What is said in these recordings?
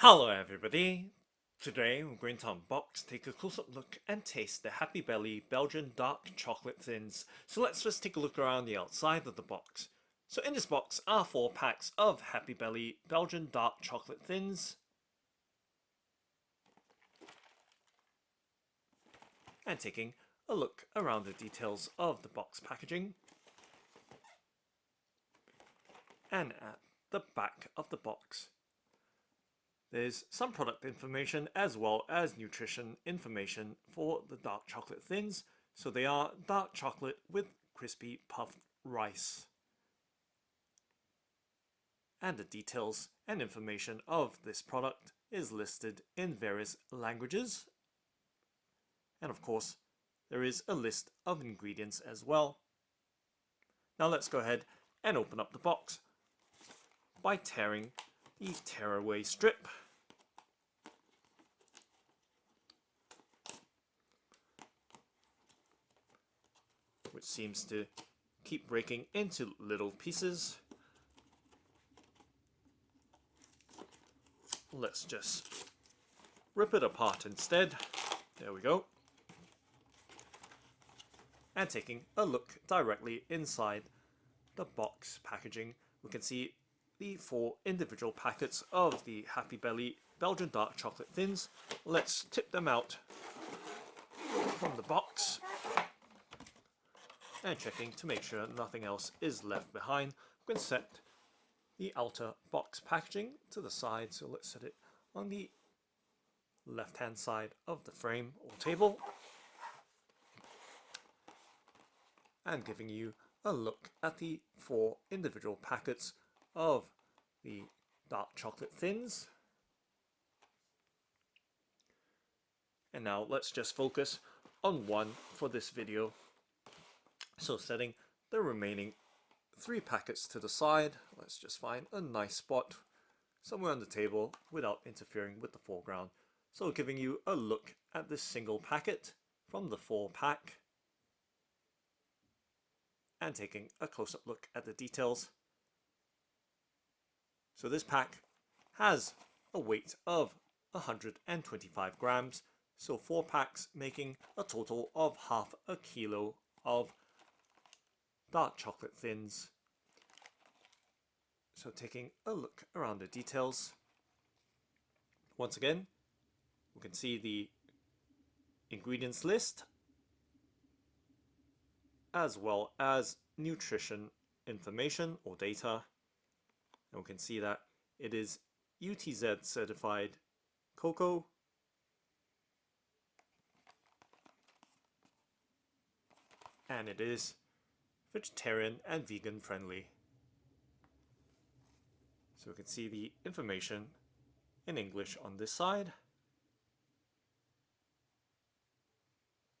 Hello everybody! Today we're going to unbox, take a close-up look and taste the Happy Belly Belgian Dark Chocolate Thins. So let's just take a look around the outside of the box. So in this box are 4 packs of Happy Belly Belgian Dark Chocolate Thins. And taking a look around the details of the box packaging. And at the back of the box, there's some product information as well as nutrition information for the dark chocolate thins. So they are dark chocolate with crispy puffed rice. And the details and information of this product is listed in various languages. And of course, there is a list of ingredients as well. Now let's go ahead and open up the box by tearing the tearaway strip. Which seems to keep breaking into little pieces. Let's just rip it apart instead. There we go. And taking a look directly inside the box packaging, we can see the 4 individual packets of the Happy Belly Belgian Dark Chocolate Thins. Let's tip them out from the box. And checking to make sure nothing else is left behind. We can set the outer box packaging to the side, so let's set it on the left hand side of the frame or table. And giving you a look at the 4 individual packets of the dark chocolate thins. And now let's just focus on one for this video. So setting the remaining 3 packets to the side, let's just find a nice spot somewhere on the table without interfering with the foreground. So giving you a look at this single packet from the 4 pack and taking a close-up look at the details. So this pack has a weight of 125 grams, so 4 packs making a total of half a kilo of dark chocolate thins. So taking a look around the details, once again we can see the ingredients list as well as nutrition information or data, and we can see that it is UTZ certified cocoa, and it is vegetarian and vegan friendly. So we can see the information in English on this side,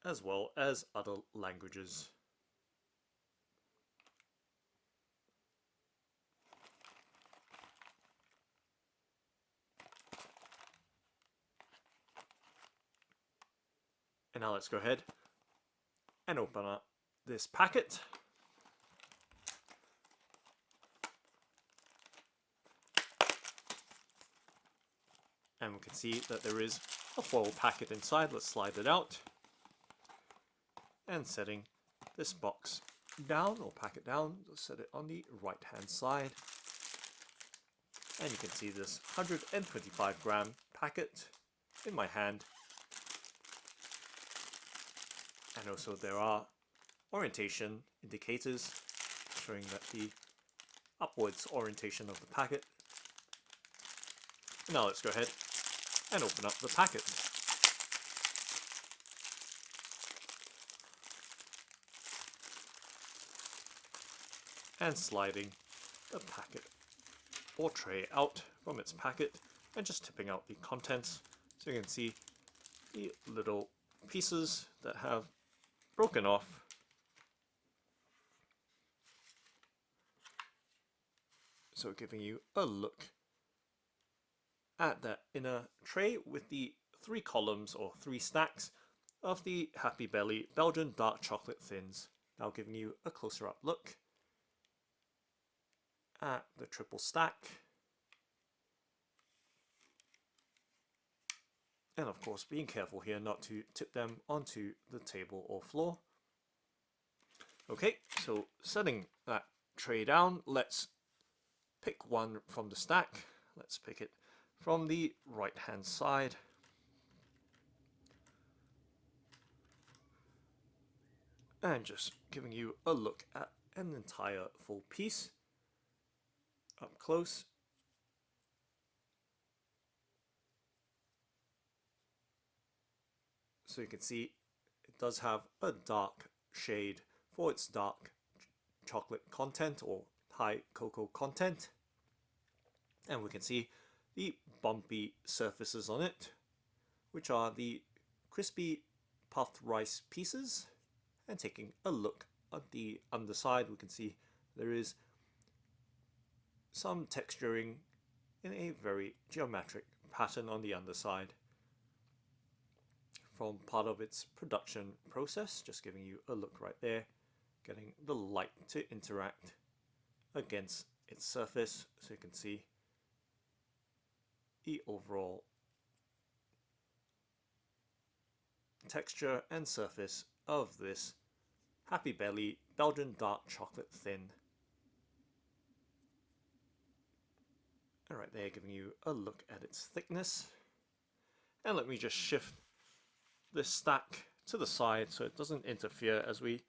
as well as other languages. And now let's go ahead and open up this packet. And we can see that there is a foil packet inside. Let's slide it out. And setting this box down, or packet down, let's set it on the right hand side. And you can see this 125 gram packet in my hand. And also there are orientation indicators showing that the upwards orientation of the packet. Now let's go ahead and open up the packet. And sliding the packet or tray out from its packet and just tipping out the contents, so you can see the little pieces that have broken off. So giving you a look at that inner tray with the 3 columns or 3 stacks of the Happy Belly Belgian Dark Chocolate Thins. Now giving you a closer up look at the triple stack. And of course, being careful here not to tip them onto the table or floor. Okay, so setting that tray down, let's pick one from the stack. Let's pick it from the right hand side. And just giving you a look at an entire full piece up close. So you can see it does have a dark shade for its dark chocolate content or high cocoa content. And we can see the bumpy surfaces on it, which are the crispy puffed rice pieces. And taking a look at the underside, we can see there is some texturing in a very geometric pattern on the underside from part of its production process. Just giving you a look right there, getting the light to interact against its surface so you can see the overall texture and surface of this Happy Belly Belgian dark chocolate thin. And right there, giving you a look at its thickness. And let me just shift this stack to the side so it doesn't interfere as we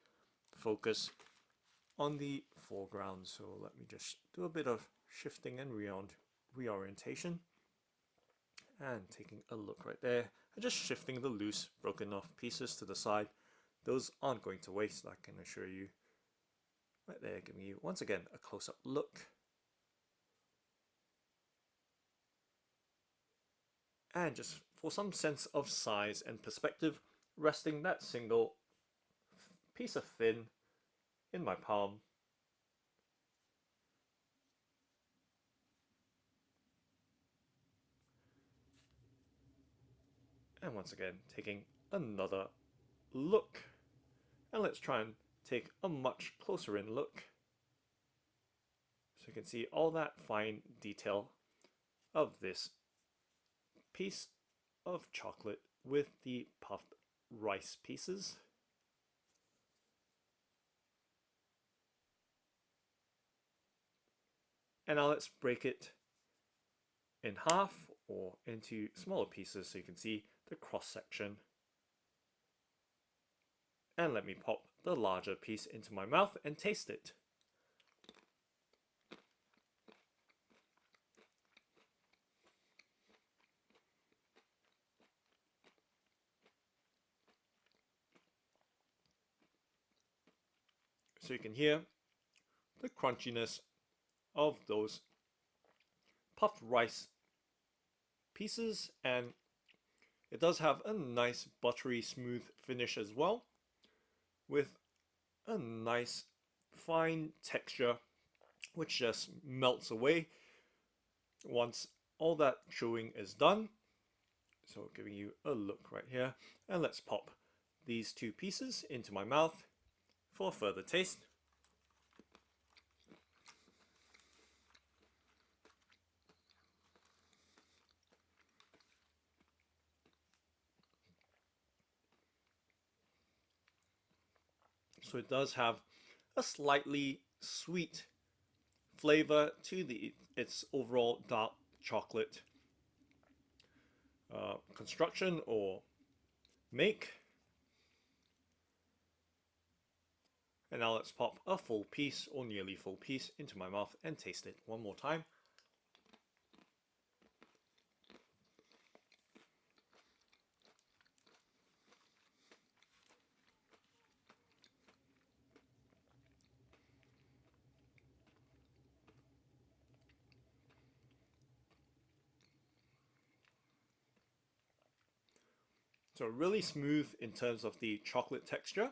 focus on the foreground. So let me just do a bit of shifting and reorientation. And taking a look right there, and just shifting the loose, broken off pieces to the side. Those aren't going to waste, I can assure you. Right there, giving you once again a close-up look. And just for some sense of size and perspective, resting that single piece of thin in my palm. And once again, taking another look. And let's try and take a much closer in look. So you can see all that fine detail of this piece of chocolate with the puffed rice pieces. And now let's break it in half or into smaller pieces so you can see the cross section. And let me pop the larger piece into my mouth and taste it. So you can hear the crunchiness of those puffed rice pieces, and it does have a nice buttery smooth finish as well, with a nice fine texture which just melts away once all that chewing is done. So giving you a look right here, and let's pop these two pieces into my mouth for further taste. So it does have a slightly sweet flavor to its overall dark chocolate construction or make. And now let's pop a full piece or nearly full piece into my mouth and taste it one more time. So really smooth in terms of the chocolate texture,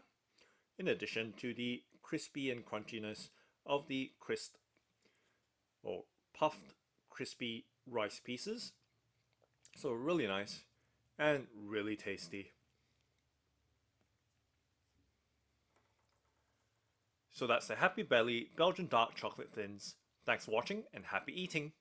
in addition to the crispy and crunchiness of the crisp or puffed crispy rice pieces. So really nice and really tasty. So that's the Happy Belly Belgian Dark Chocolate Thins. Thanks for watching and happy eating!